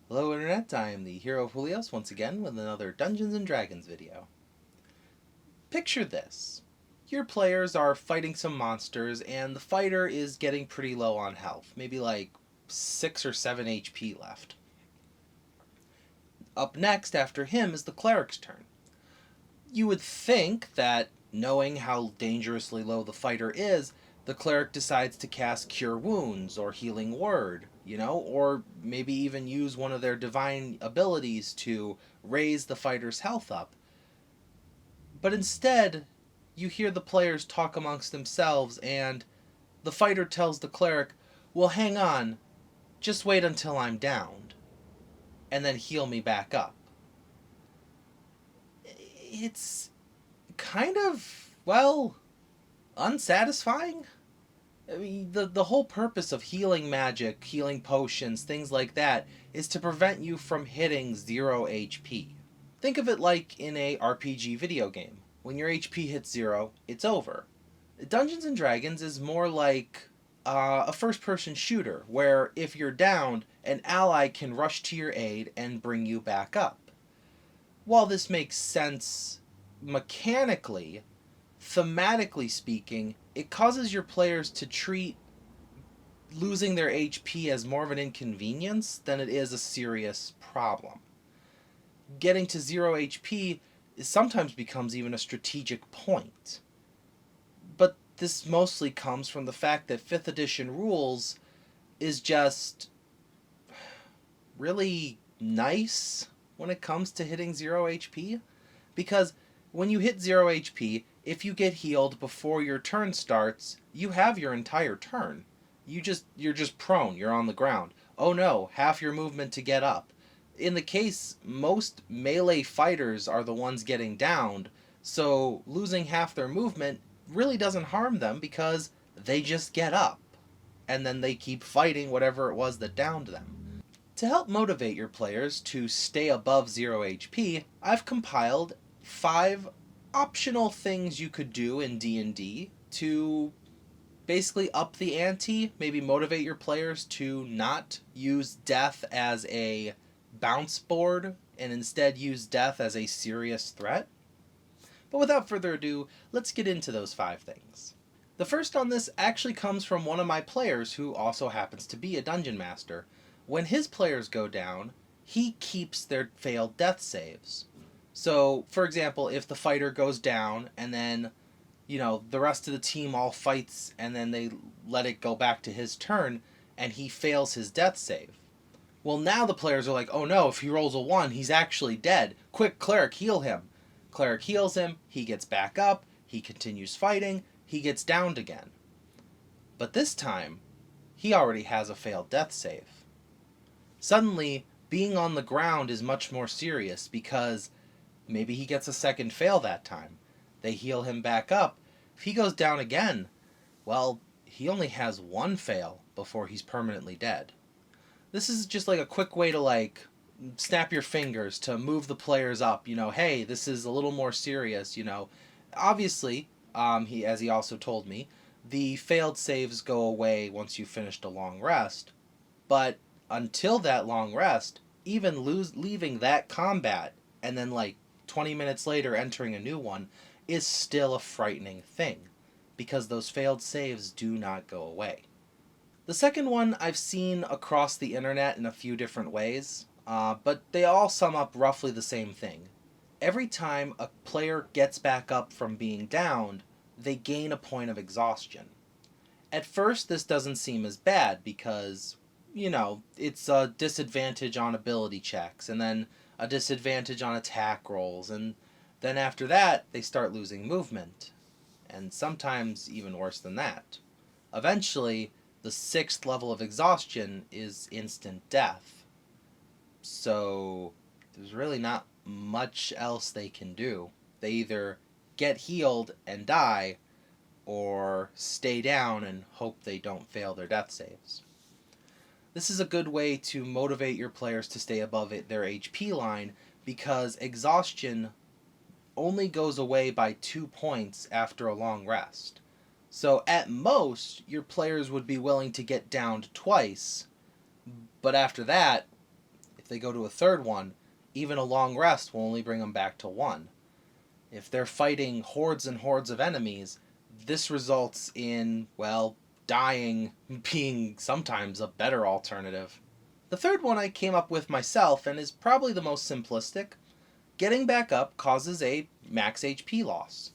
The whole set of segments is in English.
Hello Internet, I am the hero of Julios once again with another Dungeons & Dragons video. Picture this. Your players are fighting some monsters and the fighter is getting pretty low on health, maybe like 6 or 7 HP left. Up next after him is the cleric's turn. You would think that, knowing how dangerously low the fighter is, the cleric decides to cast Cure Wounds or Healing Word, or maybe even use one of their divine abilities to raise the fighter's health up. But instead, you hear the players talk amongst themselves, and the fighter tells the cleric, well, hang on, just wait until I'm downed, and then heal me back up. It's kind of, unsatisfying. I mean, the whole purpose of healing magic, healing potions, things like that, is to prevent you from hitting 0 HP. Think of it like in a RPG video game. When your HP hits 0, it's over. Dungeons & Dragons is more like a first-person shooter, where if you're downed, an ally can rush to your aid and bring you back up. While this makes sense mechanically, thematically speaking, it causes your players to treat losing their HP as more of an inconvenience than it is a serious problem. Getting to 0 HP sometimes becomes even a strategic point. But this mostly comes from the fact that 5th edition rules is just really nice when it comes to hitting 0 HP. Because when you hit 0 HP, if you get healed before your turn starts, you have your entire turn. You're just prone, you're on the ground. Oh no, half your movement to get up. In the case, most melee fighters are the ones getting downed, so losing half their movement really doesn't harm them because they just get up, and then they keep fighting whatever it was that downed them. To help motivate your players to stay above 0 HP, I've compiled 5 optional things you could do in D&D to basically up the ante, maybe motivate your players to not use death as a bounce board and instead use death as a serious threat. But without further ado, let's get into those 5 things. The first on this actually comes from one of my players who also happens to be a dungeon master. When his players go down, he keeps their failed death saves. So, for example, if the fighter goes down and then, the rest of the team all fights and then they let it go back to his turn and he fails his death save. Well, now the players are like, oh no, if he rolls a 1, he's actually dead. Quick, cleric, heal him. Cleric heals him, he gets back up, he continues fighting, he gets downed again. But this time, he already has a failed death save. Suddenly, being on the ground is much more serious because maybe he gets a second fail that time. They heal him back up. If he goes down again, well, he only has 1 fail before he's permanently dead. This is just like a quick way to snap your fingers to move the players up, hey, this is a little more serious, Obviously, as he also told me, the failed saves go away once you've finished a long rest, but until that long rest, even leaving that combat and then 20 minutes later entering a new one is still a frightening thing, because those failed saves do not go away. The second one I've seen across the internet in a few different ways, but they all sum up roughly the same thing. Every time a player gets back up from being downed, they gain a point of exhaustion. At first, this doesn't seem as bad because, it's a disadvantage on ability checks, and then a disadvantage on attack rolls, and then after that, they start losing movement, and sometimes even worse than that. Eventually, the 6th level of exhaustion is instant death. So there's really not much else they can do. They either get healed and die, or stay down and hope they don't fail their death saves. This is a good way to motivate your players to stay above their HP line, because exhaustion only goes away by 2 points after a long rest. So at most, your players would be willing to get downed twice, but after that, If they go to a third one, even a long rest will only bring them back to 1. If they're fighting hordes and hordes of enemies, this results in, well, dying being sometimes a better alternative. The third one I came up with myself and is probably the most simplistic. Getting back up causes a max HP loss.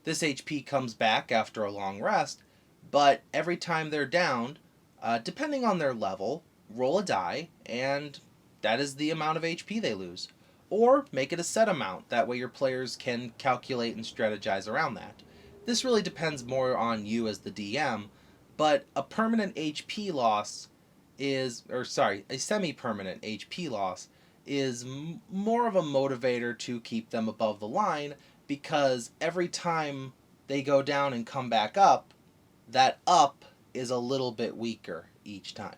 This HP comes back after a long rest, but every time they're downed, depending on their level, roll a die, and that is the amount of HP they lose. Or make it a set amount, that way your players can calculate and strategize around that. This really depends more on you as the DM, but a permanent HP loss a semi-permanent HP loss is more of a motivator to keep them above the line, because every time they go down and come back up, that up is a little bit weaker each time.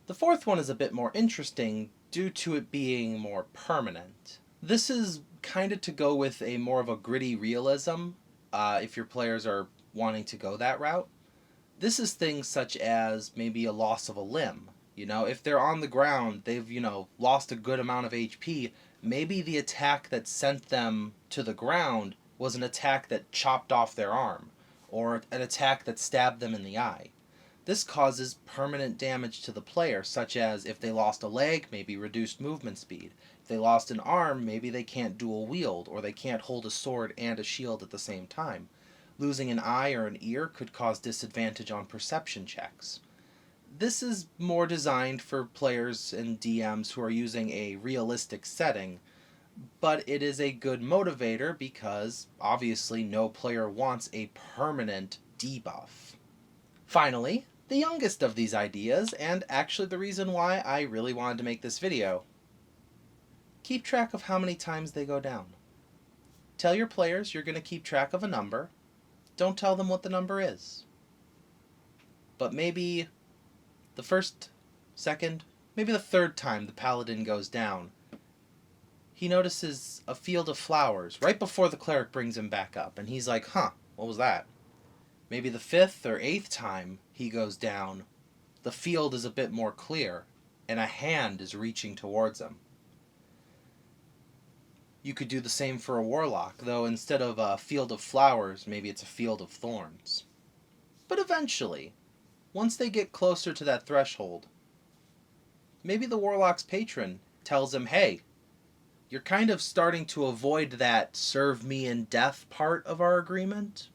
The fourth one is a bit more interesting due to it being more permanent. This is kind of to go with a more of a gritty realism, if your players are wanting to go that route. This is things such as maybe a loss of a limb. If they're on the ground, they've, lost a good amount of HP, maybe the attack that sent them to the ground was an attack that chopped off their arm, or an attack that stabbed them in the eye. This causes permanent damage to the player, such as if they lost a leg, maybe reduced movement speed. If they lost an arm, maybe they can't dual wield, or they can't hold a sword and a shield at the same time. Losing an eye or an ear could cause disadvantage on perception checks. This is more designed for players and DMs who are using a realistic setting, but it is a good motivator because obviously no player wants a permanent debuff. Finally, the youngest of these ideas, and actually the reason why I really wanted to make this video. Keep track of how many times they go down. Tell your players you're going to keep track of a number. Don't tell them what the number is. But maybe the first, second, maybe the third time the paladin goes down, he notices a field of flowers right before the cleric brings him back up, and he's like, what was that? Maybe the fifth or eighth time he goes down, the field is a bit more clear, and a hand is reaching towards him. You could do the same for a warlock, though instead of a field of flowers, maybe it's a field of thorns. But eventually, once they get closer to that threshold, maybe the warlock's patron tells him, hey, you're kind of starting to avoid that serve me in death part of our agreement.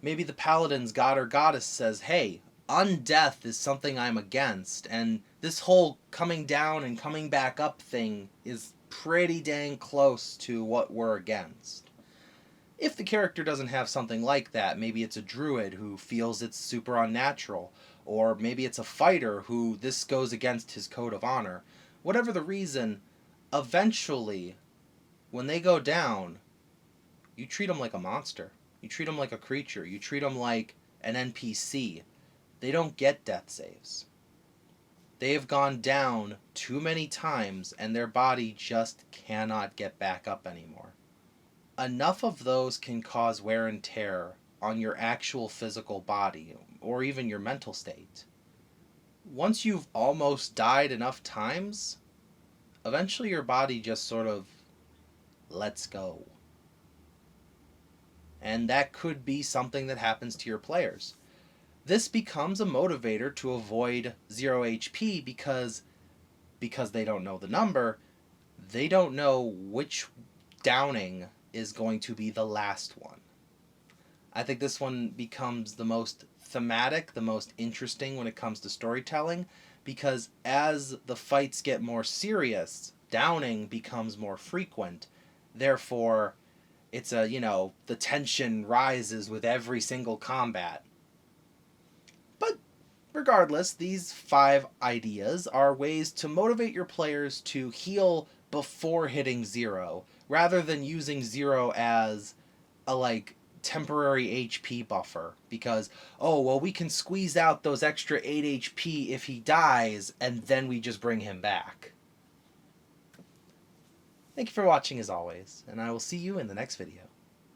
Maybe the paladin's god or goddess says, hey, undeath is something I'm against, and this whole coming down and coming back up thing is pretty dang close to what we're against. If the character doesn't have something like that, maybe it's a druid who feels it's super unnatural, or maybe it's a fighter who this goes against his code of honor. Whatever the reason, eventually, when they go down, you treat them like a monster. You treat them like a creature. You treat them like an NPC. They don't get death saves. They have gone down too many times, and their body just cannot get back up anymore. Enough of those can cause wear and tear on your actual physical body, or even your mental state. Once you've almost died enough times, eventually your body just sort of lets go. And that could be something that happens to your players. This becomes a motivator to avoid 0 HP because they don't know the number, they don't know which downing is going to be the last one. I think this one becomes the most thematic, the most interesting when it comes to storytelling, because as the fights get more serious, downing becomes more frequent. Therefore, it's the tension rises with every single combat. But regardless, these 5 ideas are ways to motivate your players to heal before hitting 0, rather than using 0 as a temporary HP buffer, because we can squeeze out those extra 8 HP if he dies, and then we just bring him back. Thank you for watching as always, and I will see you in the next video.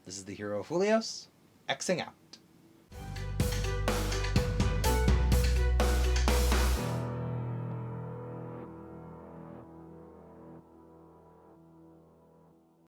This is the Hero of Julios, Xing out.